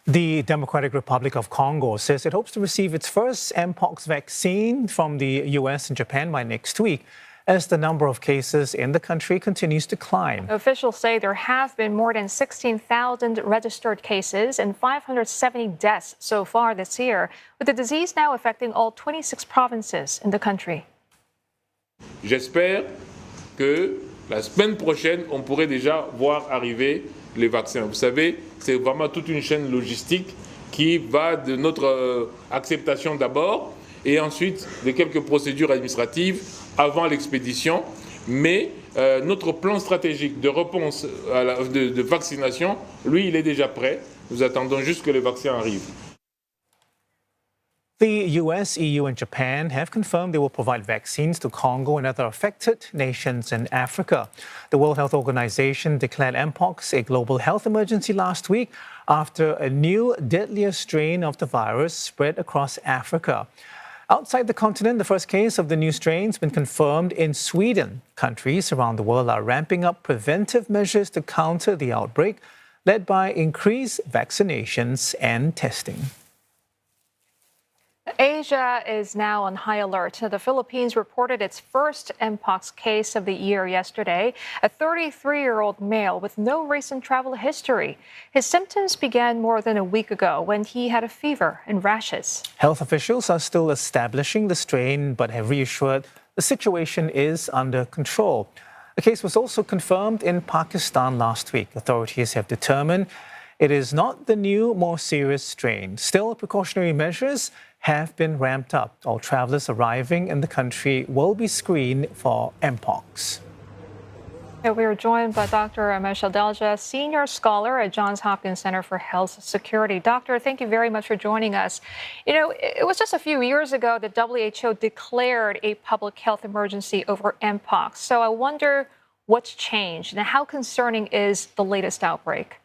The Democratic Republic of Congo says it hopes to receive its first Mpox vaccine from the US and Japan by next week, as the number of cases in the country continues to climb. Officials say there have been more than 16,000 registered cases and 570 deaths so far this year, with the disease now affecting all 26 provinces in the country. J'espère que la semaine prochaine, on pourrait déjà voir arriver les vaccins. Vous savez, c'est vraiment toute une chaîne logistique qui va de notre acceptation d'abord et ensuite de quelques procédures administratives avant l'expédition. Mais notre plan stratégique de réponse de vaccination, lui, il est déjà prêt. Nous attendons juste que les vaccins arrivent. The US, EU, and Japan have confirmed they will provide vaccines to Congo and other affected nations in Africa. The World Health Organization declared Mpox a global health emergency last week after a new, deadlier strain of the virus spread across Africa. Outside the continent, the first case of the new strain has been confirmed in Sweden. Countries around the world are ramping up preventive measures to counter the outbreak, led by increased vaccinations and testing. Asia is now on high alert. The Philippines reported its first Mpox case of the year yesterday, a 33-year-old male with no recent travel history. His symptoms began more than a week ago when he had a fever and rashes. Health officials are still establishing the strain but have reassured the situation is under control. The case was also confirmed in Pakistan last week. Authorities have determined it is not the new, more serious strain. Still, precautionary measures have been ramped up. All travelers arriving in the country will be screened for Mpox. We are joined by Dr. Amesh Adalja, senior scholar at Johns Hopkins Center for Health Security. Doctor, thank you very much for joining us. You know, it was just a few years ago that WHO declared a public health emergency over Mpox. So I wonder what's changed and how concerning is the latest outbreak?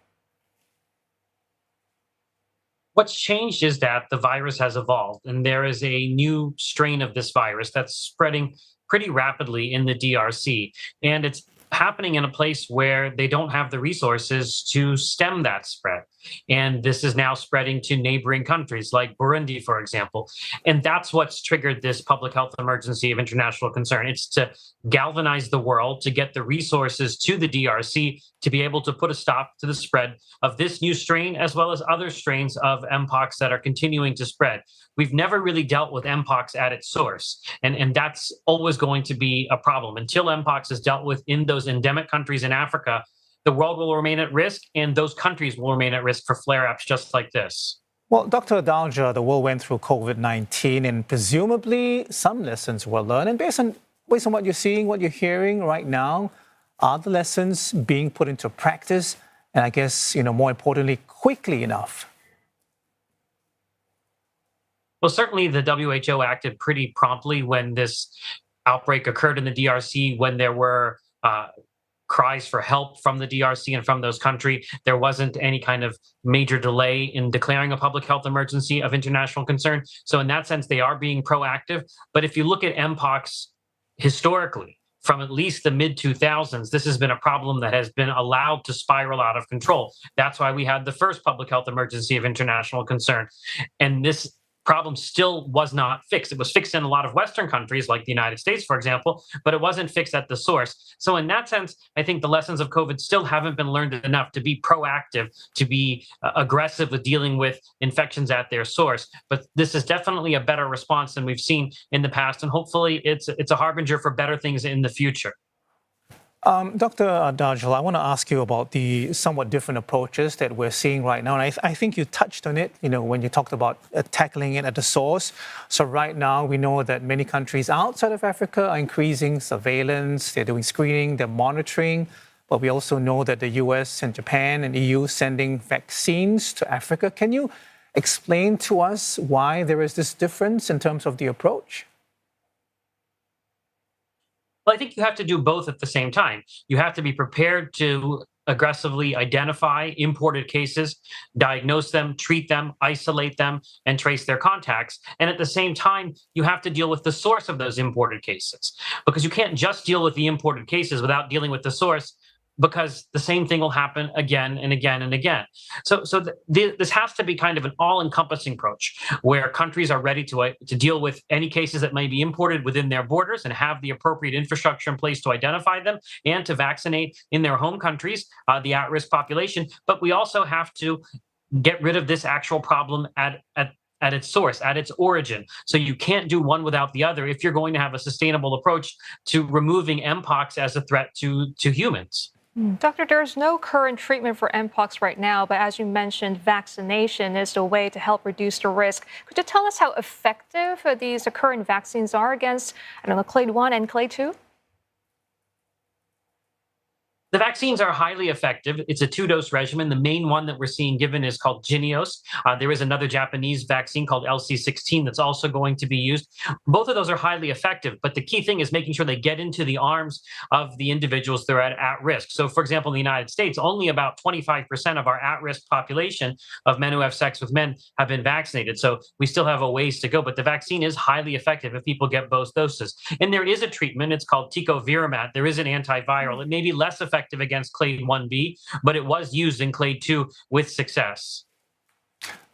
What's changed is that the virus has evolved, and there is a new strain of this virus that's spreading pretty rapidly in the DRC. And it's happening in a place where they don't have the resources to stem that spread. And this is now spreading to neighboring countries like Burundi, for example. And that's what's triggered this public health emergency of international concern. It's to galvanize the world to get the resources to the DRC to be able to put a stop to the spread of this new strain, as well as other strains of Mpox that are continuing to spread. We've never really dealt with Mpox at its source, and that's always going to be a problem. Until Mpox is dealt with in those endemic countries in Africa, the world will remain at risk, and those countries will remain at risk for flare-ups just like this. Well, Dr. Adalja, the world went through COVID-19, and presumably some lessons were learned. And based on what you're seeing, what you're hearing right now, are the lessons being put into practice? And I guess, more importantly, quickly enough? Well, certainly the WHO acted pretty promptly when this outbreak occurred in the DRC, when there were cries for help from the DRC and from those countries. There wasn't any kind of major delay in declaring a public health emergency of international concern. So in that sense, they are being proactive. But if you look at Mpox historically, from at least the mid-2000s, this has been a problem that has been allowed to spiral out of control. That's why we had the first public health emergency of international concern. And this problem still was not fixed. It was fixed in a lot of Western countries like the United States, for example, but it wasn't fixed at the source. So in that sense, I think the lessons of COVID still haven't been learned enough to be proactive, to be aggressive with dealing with infections at their source. But this is definitely a better response than we've seen in the past. And hopefully it's a harbinger for better things in the future. Dr. Adalja, I want to ask you about the somewhat different approaches that we're seeing right now. And I think you touched on it, when you talked about tackling it at the source. So right now, we know that many countries outside of Africa are increasing surveillance, they're doing screening, they're monitoring. But we also know that the US and Japan and EU sending vaccines to Africa. Can you explain to us why there is this difference in terms of the approach? Well, I think you have to do both at the same time. You have to be prepared to aggressively identify imported cases, diagnose them, treat them, isolate them, and trace their contacts. And at the same time, you have to deal with the source of those imported cases, because you can't just deal with the imported cases without dealing with the source. because the same thing will happen again and again and again. This has to be kind of an all-encompassing approach where countries are ready to deal with any cases that may be imported within their borders and have the appropriate infrastructure in place to identify them and to vaccinate in their home countries the at-risk population. But we also have to get rid of this actual problem at its source, at its origin. So you can't do one without the other if you're going to have a sustainable approach to removing Mpox as a threat to humans. Doctor, there's no current treatment for Mpox right now, but as you mentioned, vaccination is the way to help reduce the risk. Could you tell us how effective these current vaccines are against, Clade 1 and Clade 2? The vaccines are highly effective. It's a 2-dose regimen. The main one that we're seeing given is called Jynneos. There is another Japanese vaccine called LC16 that's also going to be used. Both of those are highly effective, but the key thing is making sure they get into the arms of the individuals that are at risk. So, for example, in the United States, only about 25% of our at-risk population of men who have sex with men have been vaccinated. So we still have a ways to go, but the vaccine is highly effective if people get both doses. And there is a treatment. It's called tecovirimat. There is an antiviral. It may be less effective against Clade 1b, but it was used in Clade 2 with success.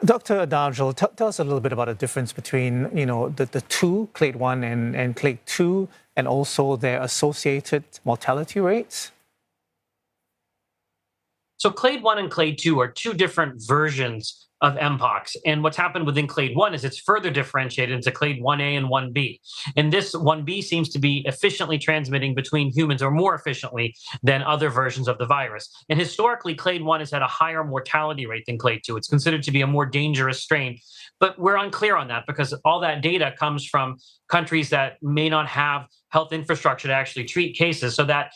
Dr. Adalja, tell us a little bit about the difference between, the two, Clade 1 and Clade 2, and also their associated mortality rates. So Clade 1 and Clade 2 are two different versions of Mpox. And what's happened within Clade 1 is it's further differentiated into Clade 1A and 1B. And this 1B seems to be efficiently transmitting between humans, or more efficiently than other versions of the virus. And historically, Clade 1 has had a higher mortality rate than Clade 2. It's considered to be a more dangerous strain. But we're unclear on that because all that data comes from countries that may not have health infrastructure to actually treat cases. So that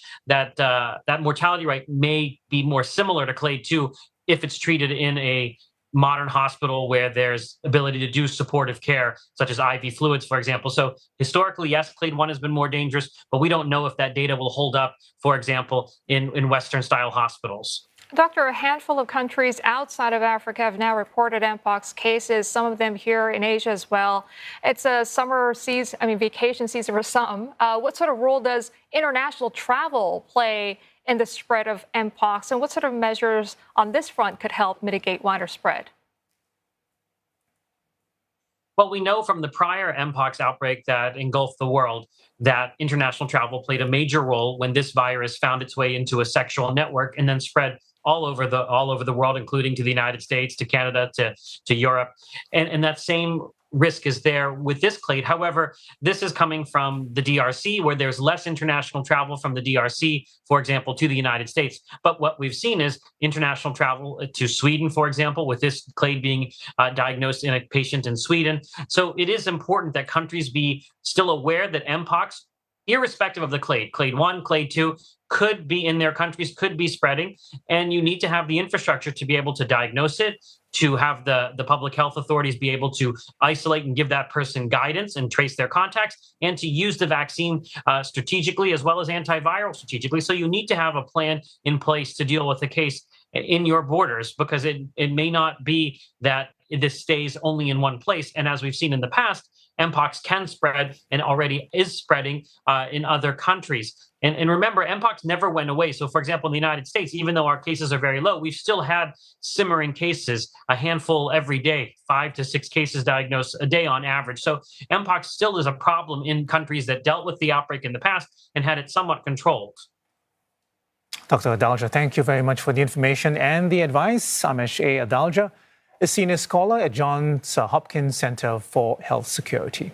mortality rate may be more similar to Clade 2 if it's treated in a modern hospital where there's ability to do supportive care, such as IV fluids, for example. So historically, yes, Clade 1 has been more dangerous, but we don't know if that data will hold up, for example, in Western-style hospitals. Doctor, a handful of countries outside of Africa have now reported Mpox cases, some of them here in Asia as well. It's a summer season, vacation season for some. What sort of role does international travel play in the spread of Mpox, and what sort of measures on this front could help mitigate wider spread? Well, we know from the prior Mpox outbreak that engulfed the world that international travel played a major role when this virus found its way into a sexual network and then spread all over the world, including to the United States, to Canada, to Europe, and that same risk is there with this clade. However, this is coming from the DRC, where there's less international travel from the DRC, for example, to the United States. But what we've seen is international travel to Sweden, for example, with this clade being diagnosed in a patient in Sweden. So it is important that countries be still aware that Mpox, irrespective of the clade, Clade 1, Clade 2, could be in their countries, could be spreading. And you need to have the infrastructure to be able to diagnose it, to have the public health authorities be able to isolate and give that person guidance and trace their contacts, and to use the vaccine strategically as well as antiviral strategically. So you need to have a plan in place to deal with the case in your borders, because it may not be that this stays only in one place. And as we've seen in the past, Mpox can spread and already is spreading in other countries. And remember, Mpox never went away. So, for example, in the United States, even though our cases are very low, we've still had simmering cases, a handful every day, 5 to 6 cases diagnosed a day on average. So Mpox still is a problem in countries that dealt with the outbreak in the past and had it somewhat controlled. Dr. Adalja, thank you very much for the information and the advice. Amesh Adalja, a senior scholar at Johns Hopkins Center for Health Security.